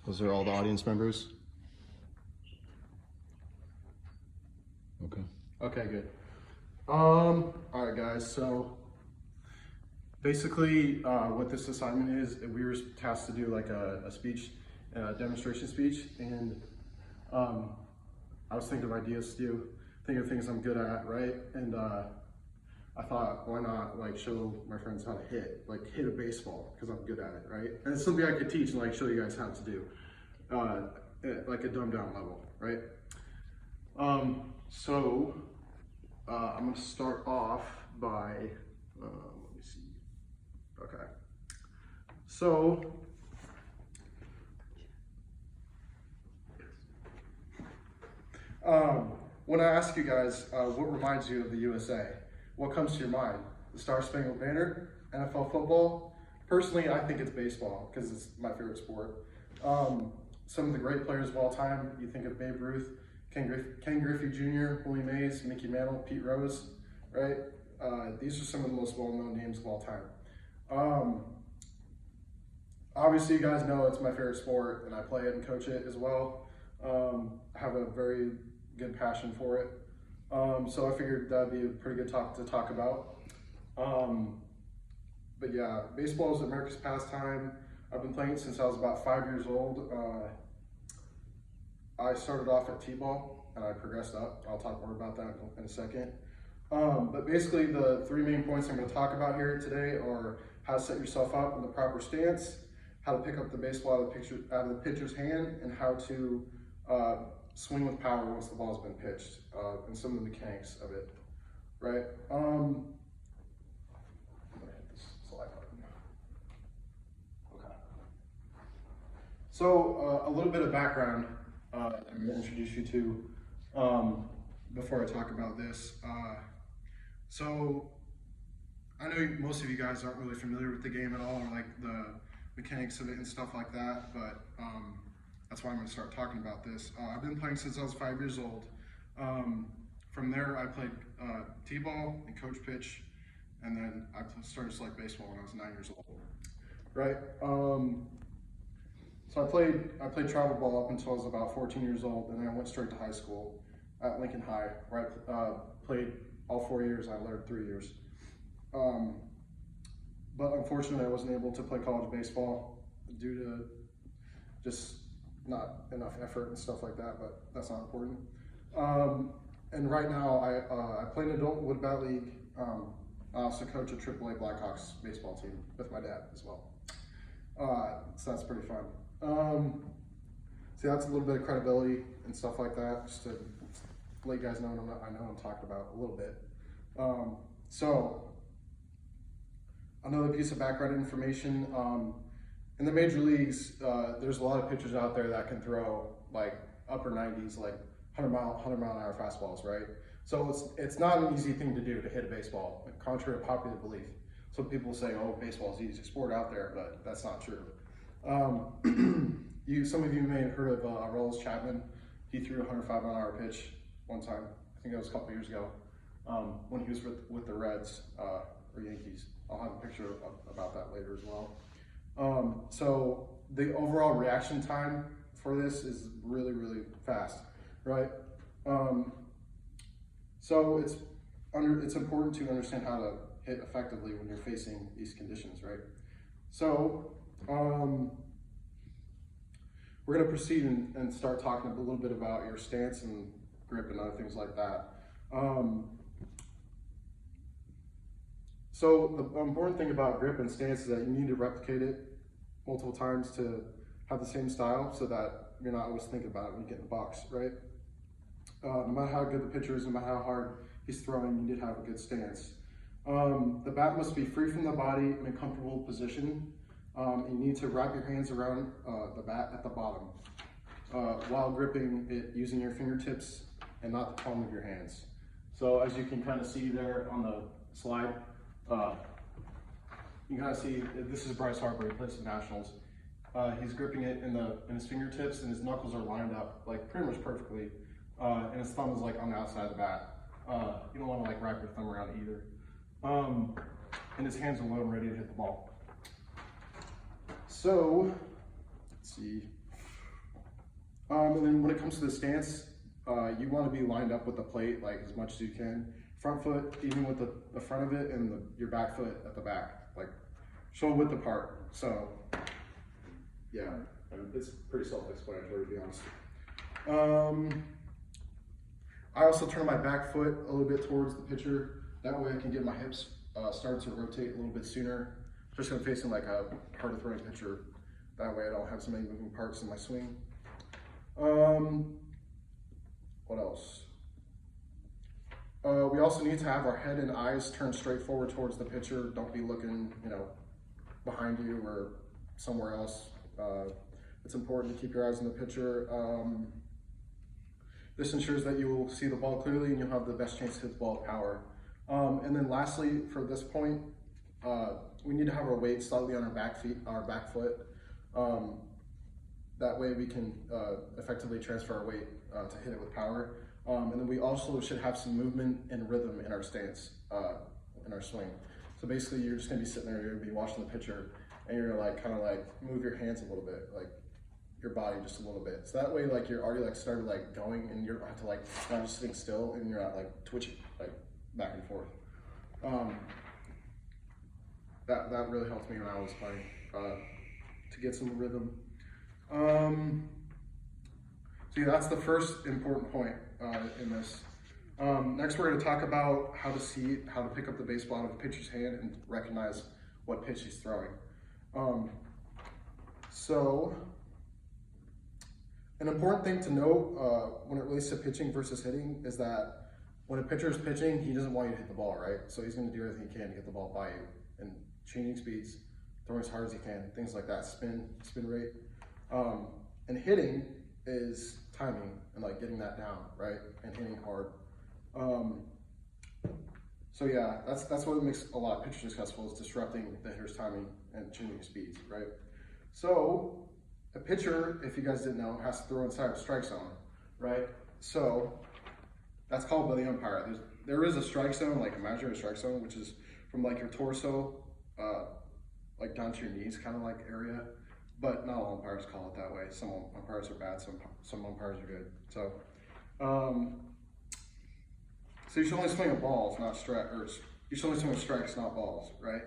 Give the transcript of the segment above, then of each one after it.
Those are all the audience members? Okay. Okay, good. All right, guys, so basically what this assignment is, we were tasked to do like a speech, demonstration speech, and I was thinking of ideas to do, thinking of things I'm good at, right? And I thought, why not like show my friends how to hit a baseball, because I'm good at it, right? And it's something I could teach and like show you guys how to do, at like a dumbed down level, right? So I'm gonna start off by, let me see. Okay. So, when I ask you guys, what reminds you of the USA? What comes to your mind? The Star Spangled Banner, NFL football? Personally, I think it's baseball because it's my favorite sport. Some of the great players of all time, you think of Babe Ruth, Ken Griffey Jr., Willie Mays, Mickey Mantle, Pete Rose, right? These are some of the most well-known names of all time. Obviously, you guys know it's my favorite sport, and I play it and coach it as well. I have a very good passion for it. So I figured that'd be a pretty good topic to talk about. But yeah, baseball is America's pastime. I've been playing it since I was about 5 years old. I started off at T-ball and I progressed up. I'll talk more about that in a second. But basically the three main points I'm going to talk about here today are how to set yourself up in the proper stance, how to pick up the baseball out of the pitcher's hand, and how to swing with power once the ball's been pitched, and some of the mechanics of it, right? I'm gonna hit this slide button. Okay. So a little bit of background I'm gonna introduce you to before I talk about this. So I know most of you guys aren't really familiar with the game at all, or like the mechanics of it and stuff like that, but that's why I'm going to start talking about this. I've been playing since I was 5 years old. From there, I played T-ball and coach pitch, and then I started to select baseball when I was 9 years old. Right? So I played travel ball up until I was about 14 years old, and then I went straight to high school at Lincoln High, where I played all 4 years. I learned 3 years. But unfortunately, I wasn't able to play college baseball due to just not enough effort and stuff like that, but that's not important. And right now, I play in adult Wood Bat League. I also coach a AAA Blackhawks baseball team with my dad as well. So that's pretty fun. See, that's a little bit of credibility and stuff like that, just to let you guys know I know I'm talking about a little bit. So another piece of background information. In the major leagues, there's a lot of pitchers out there that can throw like upper 90s, like 100 mile an hour fastballs, right? So it's not an easy thing to do to hit a baseball, contrary to popular belief. Some people say, oh, baseball is the easiest sport out there, but that's not true. Some of you may have heard of Aroldis Chapman. He threw a 105 mile an hour pitch one time. I think that was a couple years ago when he was with the Reds or Yankees. I'll have a picture about that later as well. So the overall reaction time for this is really, really fast, right? So it's important to understand how to hit effectively when you're facing these conditions, right? So we're going to proceed and start talking a little bit about your stance and grip and other things like that. So the important thing about grip and stance is that you need to replicate it multiple times to have the same style so that you're not always thinking about it when you get in the box, right? No matter how good the pitcher is, no matter how hard he's throwing, you need to have a good stance. The bat must be free from the body in a comfortable position. You need to wrap your hands around the bat at the bottom while gripping it using your fingertips and not the palm of your hands. So as you can kind of see there on the slide, you kind of see this is Bryce Harper. He plays for the Nationals. He's gripping it in his fingertips, and his knuckles are lined up like pretty much perfectly, and his thumb is like on the outside of the bat. You don't want to like wrap your thumb around it either. And his hands are low and ready to hit the ball. So let's see. And then when it comes to the stance, you want to be lined up with the plate like as much as you can. Front foot, even with the front of it, and your back foot at the back, like shoulder width apart. So, yeah, it's pretty self-explanatory to be honest. I also turn my back foot a little bit towards the pitcher. That way I can get my hips started to rotate a little bit sooner, especially when I'm facing like a harder throwing pitcher. That way I don't have so many moving parts in my swing. What else? We also need to have our head and eyes turned straight forward towards the pitcher. Don't be looking, behind you or somewhere else. It's important to keep your eyes on the pitcher. This ensures that you will see the ball clearly and you'll have the best chance to hit the ball with power. And then lastly, for this point, we need to have our weight slightly on our back foot. That way we can effectively transfer our weight to hit it with power. And then we also should have some movement and rhythm in our stance, in our swing. So basically you're just gonna be sitting there, you're gonna be watching the pitcher, and you're gonna kind of move your hands a little bit, like your body just a little bit. So that way you're already started going, and you don't have to not just sitting still, and you're not twitching back and forth. That really helped me when I was playing to get some rhythm. So yeah, that's the first important point in this. Next, we're going to talk about how to pick up the baseball out of the pitcher's hand and recognize what pitch he's throwing. So, an important thing to note when it relates to pitching versus hitting is that when a pitcher is pitching, he doesn't want you to hit the ball, right? So he's going to do everything he can to get the ball by you, and changing speeds, throwing as hard as he can, things like that, spin rate. And hitting is timing and getting that down, right? And hitting hard. So yeah, that's what makes a lot of pitchers successful, is disrupting the hitter's timing and changing speeds, right? So a pitcher, if you guys didn't know, has to throw inside a strike zone, right? So that's called by the umpire. There is a strike zone, like imaginary strike zone, which is from your torso, down to your knees, kind of area. But not all umpires call it that way. Some umpires are bad, some umpires are good. So, so you should only swing at balls, not you should only swing at strikes, not balls, right?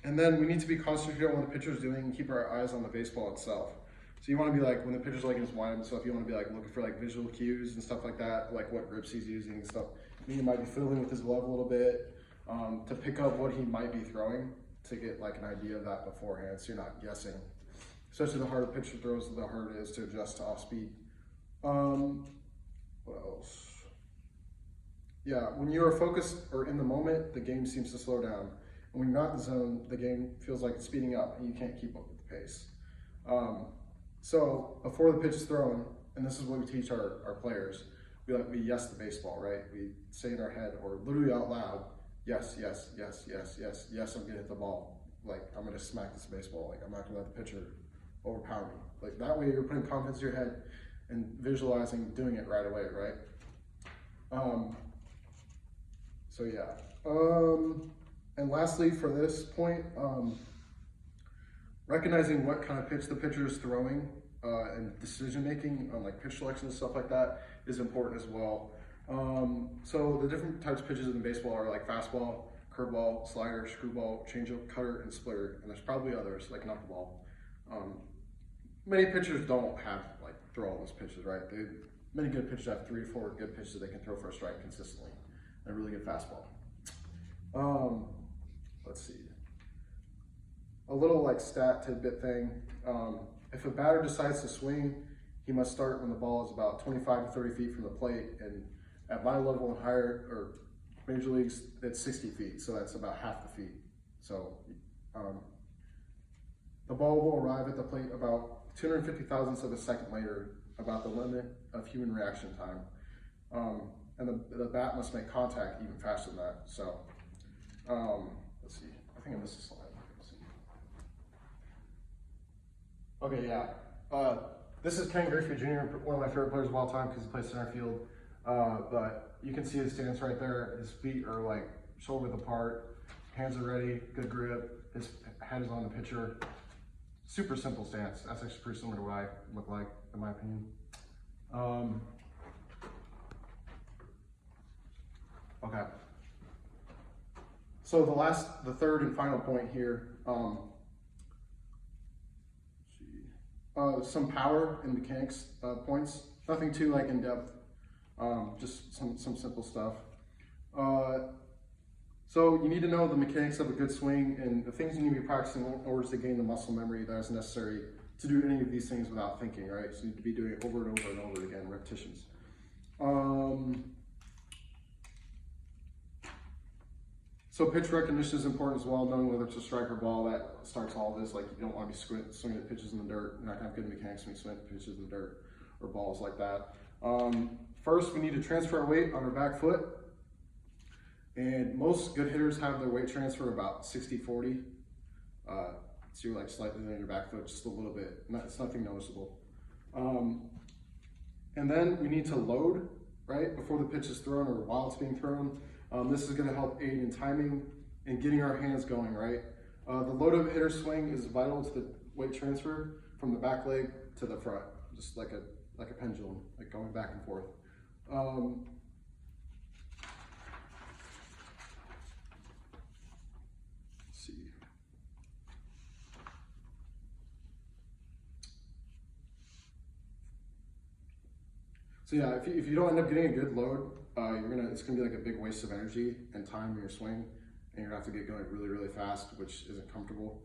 And then we need to be concentrated on what the pitcher's doing and keep our eyes on the baseball itself. So you want to be when the pitcher's in his wind and stuff, you want to be looking for visual cues and stuff like that, what grips he's using and stuff. He might be fiddling with his glove a little bit to pick up what he might be throwing, to get an idea of that beforehand, so you're not guessing. Especially the harder pitcher throws, the harder it is to adjust to off speed. What else? Yeah, when you are focused or in the moment, the game seems to slow down. And when you're not in the zone, the game feels like it's speeding up and you can't keep up with the pace. So before the pitch is thrown, and this is what we teach our players, we yes the baseball, right? We say in our head or literally out loud, yes, yes, yes, yes, yes, yes, I'm gonna hit the ball. I'm gonna smack this baseball. I'm not gonna let the pitcher overpower me. That way you're putting confidence in your head and visualizing doing it right away, right? So yeah. And lastly, for this point, recognizing what kind of pitch the pitcher is throwing and decision-making on pitch selection and stuff like that is important as well. So the different types of pitches in baseball are fastball, curveball, slider, screwball, changeup, cutter, and splitter. And there's probably others like knuckleball. Many pitchers don't have throw all those pitches, right? Many good pitchers have 3 or 4 good pitches that they can throw for a strike consistently, and a really good fastball. Let's see. A little stat tidbit thing. If a batter decides to swing, he must start when the ball is about 25 to 30 feet from the plate, and at my level and higher, or major leagues, it's 60 feet, so that's about half the feet. So the ball will arrive at the plate about 250 thousandths of a second later, about the limit of human reaction time. And the bat must make contact even faster than that. So let's see, I think I missed a slide. Okay, yeah. This is Ken Griffey Jr., one of my favorite players of all time because he plays center field. But you can see his stance right there. His feet are shoulder width apart, hands are ready, good grip. His head is on the pitcher. super simple stance. That's actually pretty similar to what I look like, in my opinion. Okay. So the third and final point here, some power and mechanics points. Nothing too like in depth, just some simple stuff. So you need to know the mechanics of a good swing and the things you need to be practicing in order to gain the muscle memory that is necessary to do any of these things without thinking, right? So you need to be doing it over and over and over again, repetitions. So pitch recognition is important as well, knowing whether it's a strike or ball. That starts all this. Like, you don't want to be swinging at pitches in the dirt. You're not going to have good mechanics when you swing at pitches in the dirt or balls like that. First, we need to transfer our weight on our back foot. And most good hitters have their weight transfer about 60-40. So you're like slightly on your back foot, just a little bit. It's nothing noticeable. And then we need to load, right, before the pitch is thrown or while it's being thrown. This is going to help aid in timing and getting our hands going, right? The load of a hitter's swing is vital to the weight transfer from the back leg to the front, just like a pendulum, like going back and forth. Let's see. So yeah, if you don't end up getting a good load, it's gonna be like a big waste of energy and time in your swing, and you're gonna have to get going really, really fast, which isn't comfortable.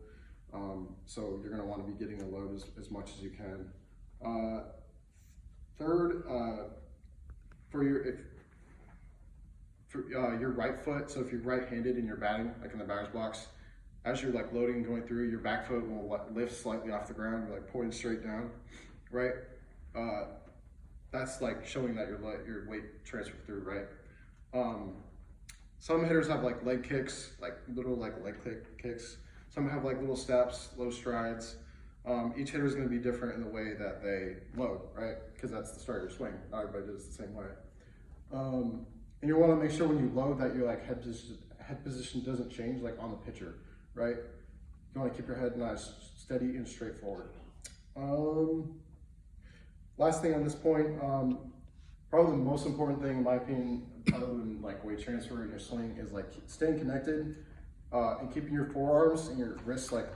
So you're gonna want to be getting a load as much as you can. Third, for your right foot, so if you're right-handed and you're batting, like in the batter's box, as you're like loading and going through, your back foot will lift slightly off the ground, you're like pointing straight down, right? That's like showing that your weight transferred through, right? Some hitters have like leg kicks, like little like leg kicks. Some have like little steps, low strides. Each hitter is going to be different in the way that they load, right? Because that's the start of your swing. Not everybody does it the same way. And you want to make sure when you load that your like head position doesn't change like on the pitcher, right? You want to keep your head nice, steady and straightforward. Last thing on this point, probably the most important thing in my opinion, other than like weight transfer in your swing, is like staying connected and keeping your forearms and your wrists like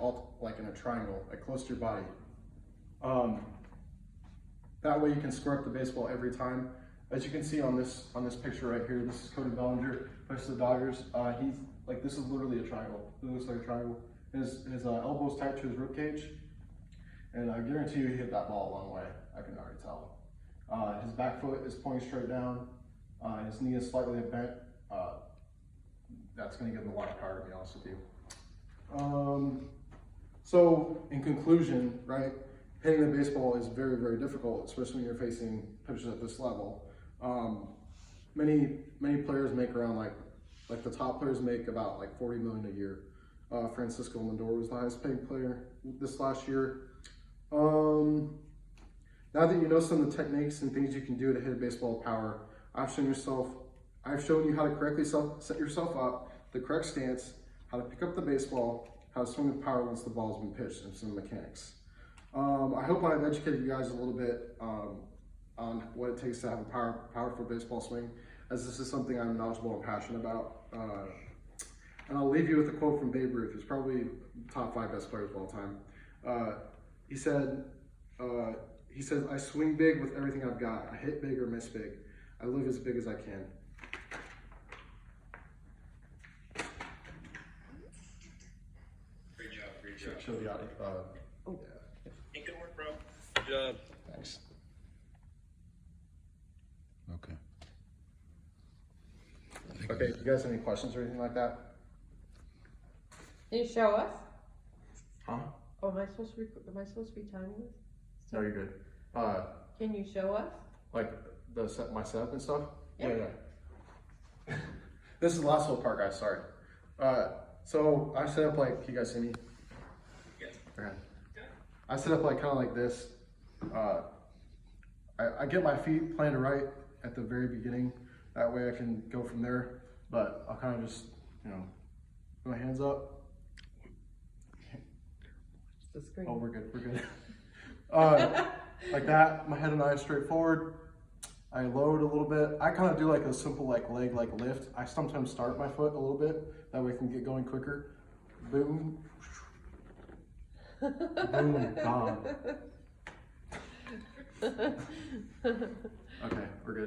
in a triangle, like close to your body. That way you can square up the baseball every time. As you can see on this picture right here, this is Cody Bellinger, plays for the Dodgers. He's like, this is literally a triangle. It looks like a triangle. His elbow's tight to his rib cage, and I guarantee you he hit that ball a long way. I can already tell. His back foot is pointing straight down. His knee is slightly bent. That's going to give him a lot of power, to be honest with you. So in conclusion, right, hitting the baseball is very, very difficult, especially when you're facing pitchers at this level. Many players make around like the top players make about like $40 million a year. Francisco Lindor was the highest paid player this last year. Now that you know some of the techniques and things you can do to hit a baseball with power, I've shown you how to correctly set yourself up, the correct stance, how to pick up the baseball, how to swing with power once the ball's been pitched, and some mechanics. I hope I've educated you guys a little bit on what it takes to have a powerful baseball swing, as this is something I'm knowledgeable and passionate about. And I'll leave you with a quote from Babe Ruth, who's probably top 5 best players of all time. He says, I swing big with everything I've got. I hit big or miss big. I live as big as I can. Great job. Show the audio. Yeah. Good work, bro. Good job. Thanks. Okay. Okay, do you guys have any questions or anything like that? Can you show us? Huh? Oh, am I supposed to be timing this? No, you're good. Can you show us? Like my setup and stuff? Yeah. Yeah. This is the last little part, guys, sorry. So I set up like, can you guys see me? Yes. Okay. I set up like kind of like this. I get my feet planted right at the very beginning. That way I can go from there. But I'll kind of just, put my hands up. the screen. Oh, we're good, we're good. Like that, my head and eyes straight forward. I load a little bit. I kind of do like a simple like leg like lift. I sometimes start my foot a little bit, that way I can get going quicker. Boom. Boom, gone. Okay, we're good.